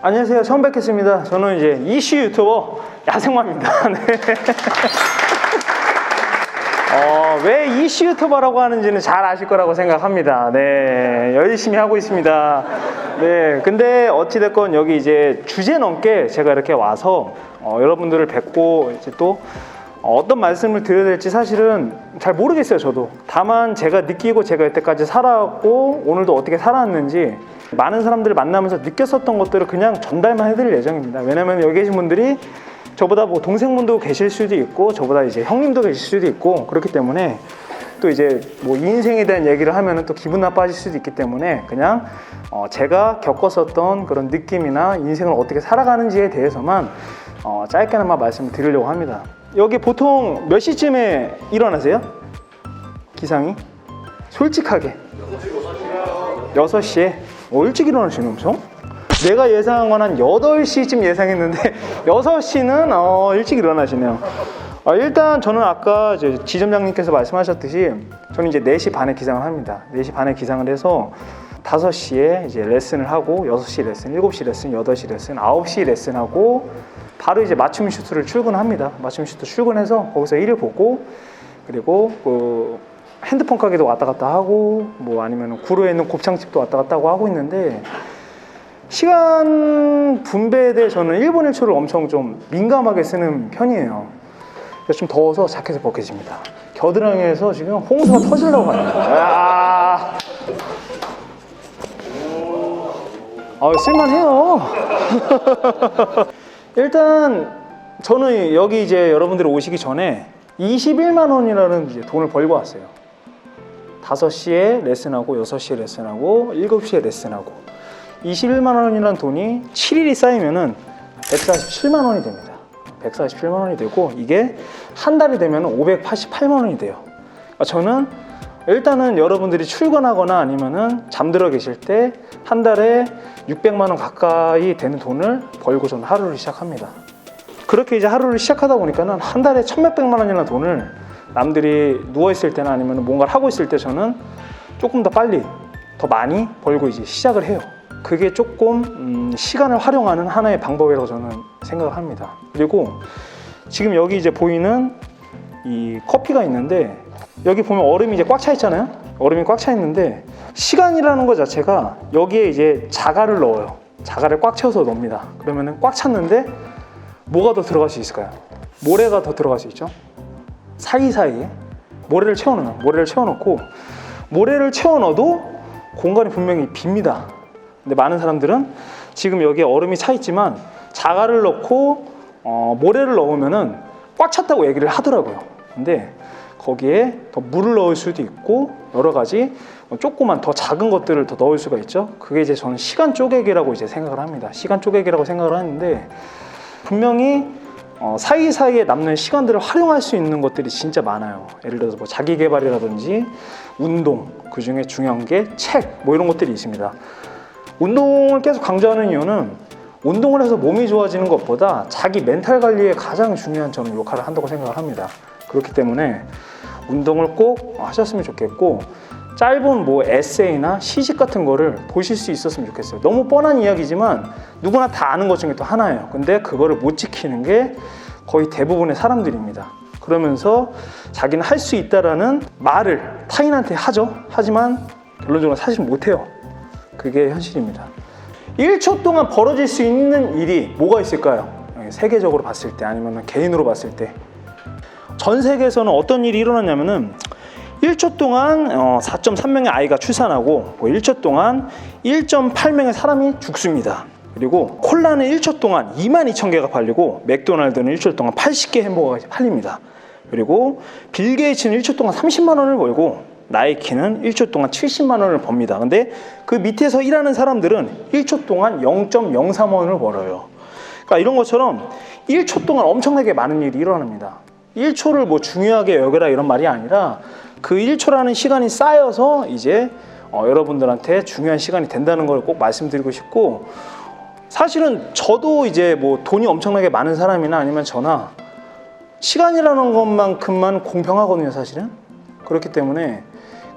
안녕하세요. 처음 뵙겠습니다. 저는 이제 이슈 유튜버 야생마입니다. 네. 왜 이슈 유튜버라고 하는지는 잘 아실 거라고 생각합니다. 네, 열심히 하고 있습니다. 네, 근데 어찌됐건 여기 이제 주제 넘게 제가 이렇게 와서 여러분들을 뵙고 이제 또 어떤 말씀을 드려야 될지 사실은 잘 모르겠어요. 저도. 다만 제가 느끼고 제가 여태까지 살아왔고 오늘도 어떻게 살아왔는지 많은 사람들을 만나면서 느꼈었던 것들을 그냥 전달만 해드릴 예정입니다. 왜냐면 여기 계신 분들이 저보다 뭐 동생분도 계실 수도 있고 저보다 이제 형님도 계실 수도 있고 그렇기 때문에 또 이제 뭐 인생에 대한 얘기를 하면은 또 기분 나빠질 수도 있기 때문에 그냥 제가 겪었었던 그런 느낌이나 인생을 어떻게 살아가는지에 대해서만 짧게나마 말씀을 드리려고 합니다. 여기 보통 몇 시쯤에 일어나세요? 기상이? 솔직하게 6시에? 일찍 일어나시네 엄청? 내가 예상한 건 한 8시쯤 예상했는데 6시는 일찍 일어나시네요. 일단 저는 아까 이제 지점장님께서 말씀하셨듯이 저는 이제 4시 반에 기상을 합니다. 4시 반에 기상을 해서 5시에 이제 레슨을 하고 6시 레슨, 7시 레슨, 8시 레슨, 9시 레슨하고 바로 이제 맞춤 슈트를 출근합니다. 맞춤 슈트 출근해서 거기서 일을 보고 그리고 그 핸드폰 가게도 왔다 갔다 하고 뭐 아니면 구로에 있는 곱창집도 왔다 갔다 하고 있는데 시간 분배에 대해 저는 1분 1초를 엄청 좀 민감하게 쓰는 편이에요. 그래서 좀 더워서 자켓을 벗겨집니다. 겨드랑이에서 지금 홍수가 터지려고 합니다. 쓸만해요. 일단 저는 여기 이제 여러분들이 오시기 전에 21만 원이라는 이제 돈을 벌고 왔어요. 5시에 레슨하고 6시에 레슨하고 7시에 레슨하고 21만 원이라는 돈이 7일이 쌓이면은 147만 원이 됩니다. 147만 원이 되고 이게 한 달이 되면 588만 원이 돼요. 저는 일단은 여러분들이 출근하거나 아니면은 잠들어 계실 때 한 달에 600만 원 가까이 되는 돈을 벌고 저는 하루를 시작합니다. 그렇게 이제 하루를 시작하다 보니까는 한 달에 1,몇백만 원이라는 돈을 남들이 누워있을 때나 아니면 뭔가를 하고 있을 때 저는 조금 더 빨리, 더 많이 벌고 이제 시작을 해요. 그게 조금 시간을 활용하는 하나의 방법이라고 저는 생각을 합니다. 그리고 지금 여기 이제 보이는 이 커피가 있는데 여기 보면 얼음이 이제 꽉 차 있잖아요. 얼음이 꽉 차 있는데 시간이라는 것 자체가 여기에 이제 자갈을 넣어요. 자갈을 꽉 채워서 넣습니다. 그러면은 꽉 찼는데 뭐가 더 들어갈 수 있을까요? 모래가 더 들어갈 수 있죠. 사이사이에 모래를 채워놓고 모래를 채워넣어도 공간이 분명히 빕니다. 근데 많은 사람들은 지금 여기에 얼음이 차 있지만 자갈을 넣고 모래를 넣으면은 꽉 찼다고 얘기를 하더라고요. 근데 거기에 더 물을 넣을 수도 있고 여러 가지 조그만 더 작은 것들을 더 넣을 수가 있죠. 그게 이제 저는 시간 쪼개기라고 이제 생각을 합니다. 시간 쪼개기라고 생각을 하는데 분명히 사이사이에 남는 시간들을 활용할 수 있는 것들이 진짜 많아요. 예를 들어서 뭐 자기 개발이라든지 운동, 그 중에 중요한 게 책, 뭐 이런 것들이 있습니다. 운동을 계속 강조하는 이유는 운동을 해서 몸이 좋아지는 것보다 자기 멘탈 관리에 가장 중요한 저는 역할을 한다고 생각을 합니다. 그렇기 때문에 운동을 꼭 하셨으면 좋겠고 짧은 뭐 에세이나 시집 같은 거를 보실 수 있었으면 좋겠어요. 너무 뻔한 이야기지만 누구나 다 아는 것 중에 또 하나예요. 근데 그거를 못 지키는 게 거의 대부분의 사람들입니다. 그러면서 자기는 할 수 있다라는 말을 타인한테 하죠. 하지만 결론적으로 사실 못해요. 그게 현실입니다. 1초 동안 벌어질 수 있는 일이 뭐가 있을까요? 세계적으로 봤을 때 아니면 개인으로 봤을 때 전 세계에서는 어떤 일이 일어났냐면은 1초 동안 4.3명의 아이가 출산하고 1초 동안 1.8명의 사람이 죽습니다. 그리고 콜라는 1초 동안 22,000개가 팔리고 맥도날드는 1초 동안 80개 햄버거가 팔립니다. 그리고 빌 게이츠는 1초 동안 30만 원을 벌고 나이키는 1초 동안 70만 원을 법니다. 근데 그 밑에서 일하는 사람들은 1초 동안 0.03원을 벌어요. 그러니까 이런 것처럼 1초 동안 엄청나게 많은 일이 일어납니다. 1초를 뭐 중요하게 여겨라 이런 말이 아니라 그 1초라는 시간이 쌓여서 이제 여러분들한테 중요한 시간이 된다는 걸 꼭 말씀드리고 싶고 사실은 저도 이제 뭐 돈이 엄청나게 많은 사람이나 아니면 저나 시간이라는 것만큼만 공평하거든요, 사실은. 그렇기 때문에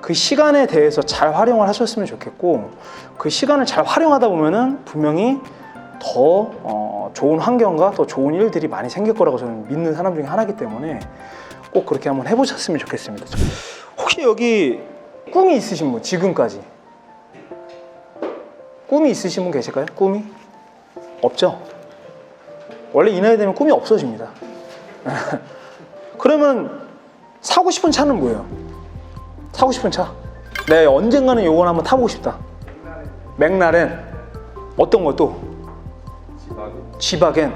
그 시간에 대해서 잘 활용을 하셨으면 좋겠고 그 시간을 잘 활용하다 보면은 분명히 더 좋은 환경과 더 좋은 일들이 많이 생길 거라고 저는 믿는 사람 중에 하나이기 때문에 꼭 그렇게 한번 해보셨으면 좋겠습니다. 혹시 여기 꿈이 있으신 분, 지금까지 꿈이 있으신 분 계실까요? 꿈이? 없죠? 원래 이 나이 되면 꿈이 없어집니다. 그러면 사고 싶은 차는 뭐예요? 사고 싶은 차? 네, 언젠가는 요건 한번 타보고 싶다. 맥라렌. 어떤 거 또? 지바겐.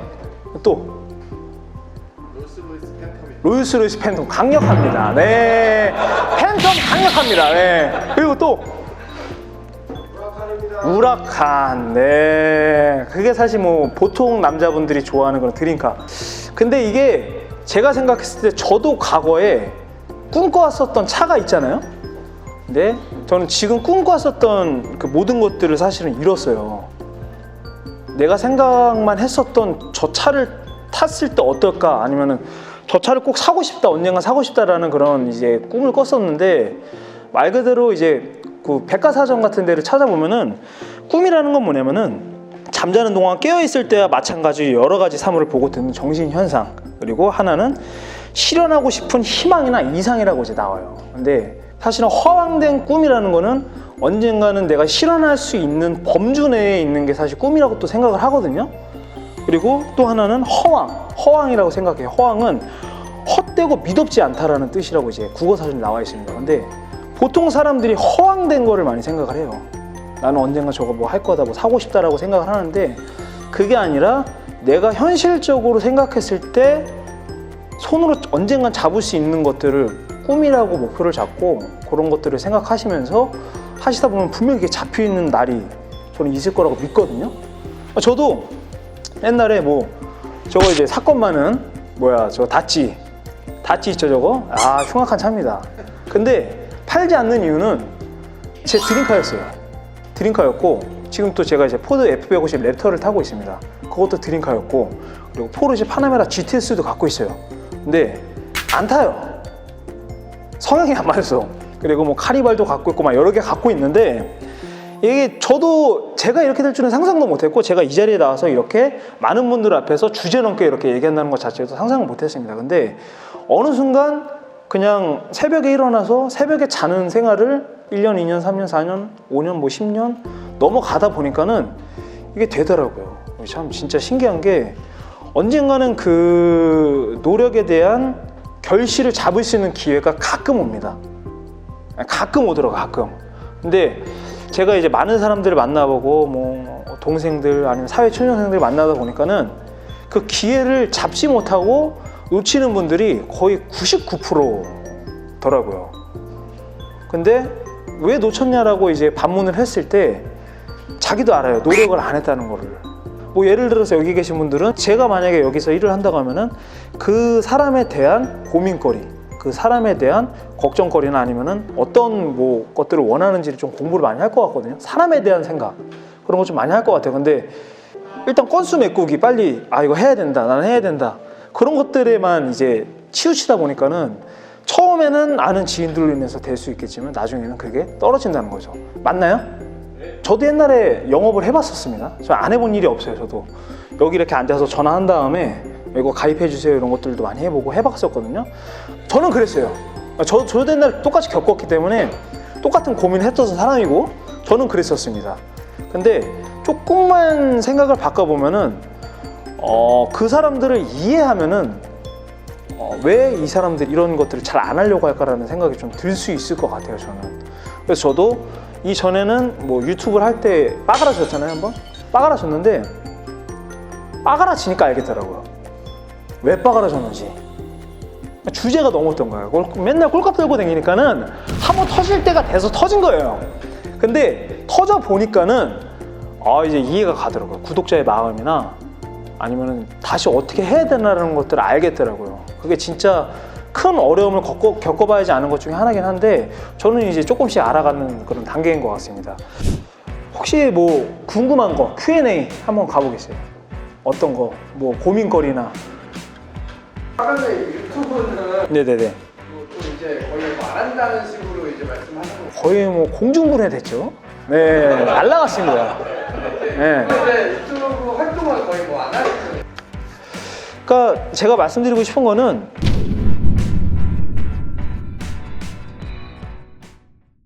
또? 롤스로이스 팬텀. 강력합니다. 네, 팬텀 강력합니다. 네. 그리고 또? 우라칸. 네, 그게 사실 뭐 보통 남자분들이 좋아하는 그런 드림카. 근데 이게 제가 생각했을 때 저도 과거에 꿈꿔왔었던 차가 있잖아요. 근데 저는 지금 꿈꿔왔었던 그 모든 것들을 사실은 잃었어요. 내가 생각만 했었던 저 차를 탔을 때 어떨까, 아니면은 저 차를 꼭 사고 싶다, 언젠가 사고 싶다라는 그런 이제 꿈을 꿨었는데, 말 그대로 이제 그 백과사전 같은 데를 찾아보면은 꿈이라는 건 뭐냐면은 잠자는 동안 깨어있을 때와 마찬가지 여러 가지 사물을 보고 듣는 정신현상, 그리고 하나는 실현하고 싶은 희망이나 이상이라고 이제 나와요. 근데 사실은 허황된 꿈이라는 거는 언젠가는 내가 실현할 수 있는 범주 내에 있는 게 사실 꿈이라고 또 생각을 하거든요. 그리고 또 하나는 허황이라고 생각해요. 허황은 헛되고 미덥지 않다라는 뜻이라고 이제 국어사전에 나와 있습니다. 근데 보통 사람들이 허황된 거를 많이 생각을 해요. 나는 언젠가 저거 뭐 할 거다, 뭐 사고 싶다라고 생각을 하는데, 그게 아니라 내가 현실적으로 생각했을 때 손으로 언젠간 잡을 수 있는 것들을 꿈이라고 목표를 잡고 그런 것들을 생각하시면서 하시다 보면 분명히 이게 잡혀있는 날이 저는 있을 거라고 믿거든요. 저도 옛날에 뭐 저거 이제 사건 많은 저 다치 있죠, 저거. 아, 흉악한 차입니다. 근데 팔지 않는 이유는 제 드림카였어요. 드림카였고, 지금 또 제가 이제 포드 F150 랩터를 타고 있습니다. 그것도 드림카였고, 그리고 포르쉐 파나메라 GTS도 갖고 있어요. 근데 안 타요. 성향이 안 맞아서. 그리고 뭐 카니발도 갖고 있고 막 여러 개 갖고 있는데, 이게 저도 제가 이렇게 될 줄은 상상도 못했고, 제가 이 자리에 나와서 이렇게 많은 분들 앞에서 주제넘게 이렇게 얘기한다는 것 자체도 상상을 못했습니다. 근데 어느 순간 그냥 새벽에 일어나서 새벽에 자는 생활을 1년, 2년, 3년, 4년, 5년, 뭐 10년 넘어가다 보니까는 이게 되더라고요. 참 진짜 신기한 게, 언젠가는 그 노력에 대한 결실을 잡을 수 있는 기회가 가끔 옵니다. 가끔 오더라고요, 가끔. 근데 제가 이제 많은 사람들을 만나보고 뭐 동생들 아니면 사회초년생들 만나다 보니까는 그 기회를 잡지 못하고 놓치는 분들이 거의 99%더라고요. 근데 왜 놓쳤냐라고 이제 반문을 했을 때 자기도 알아요. 노력을 안 했다는 거를. 뭐 예를 들어서 여기 계신 분들은 제가 만약에 여기서 일을 한다고 하면은 그 사람에 대한 고민거리, 그 사람에 대한 걱정거리나 아니면은 어떤 뭐 것들을 원하는지를 좀 공부를 많이 할 것 같거든요. 사람에 대한 생각, 그런 거 좀 많이 할 것 같아요. 근데 일단 건수 메꾸기, 빨리 이거 해야 된다, 나는 해야 된다, 그런 것들에만 이제 치우치다 보니까는 처음에는 아는 지인들로 인해서 될 수 있겠지만 나중에는 그게 떨어진다는 거죠. 맞나요? 저도 옛날에 영업을 해봤었습니다. 저 안 해본 일이 없어요. 저도 여기 이렇게 앉아서 전화한 다음에 이거 가입해 주세요 이런 것들도 많이 해보고 해봤었거든요. 저는 그랬어요. 저도 옛날에 똑같이 겪었기 때문에 똑같은 고민을 했던 사람이고 저는 그랬었습니다. 근데 조금만 생각을 바꿔보면은 그 사람들을 이해하면은 왜 이 사람들이 이런 것들을 잘 안 하려고 할까라는 생각이 좀 들 수 있을 것 같아요, 저는. 그래서 저도 이전에는 뭐 유튜브를 할 때 빠그라졌잖아요, 한번? 빠그라졌는데 빠그라지니까 알겠더라고요. 왜 빠그라졌는지. 주제가 넘었던 거예요. 맨날 꼴값 들고 다니니까는 한번 터질 때가 돼서 터진 거예요. 근데 터져 보니까는 이제 이해가 가더라고요. 구독자의 마음이나 아니면은 다시 어떻게 해야 되나라는 것들을 알겠더라고요. 그게 진짜 큰 어려움을 겪어봐야지 아는 것 중에 하나긴 한데 저는 이제 조금씩 알아가는 그런 단계인 것 같습니다. 혹시 뭐 궁금한 거 Q&A 한번 가보겠어요. 어떤 거, 뭐 고민거리나. 다른 유튜브는 네네네. 좀 이제 거의 뭐 안 한다는 식으로 이제 말씀하는 거. 거의 뭐 공중분해 됐죠. 네, 날라갔습니다. 네. 근데 유튜브 활동 그러니까 제가 말씀드리고 싶은 거는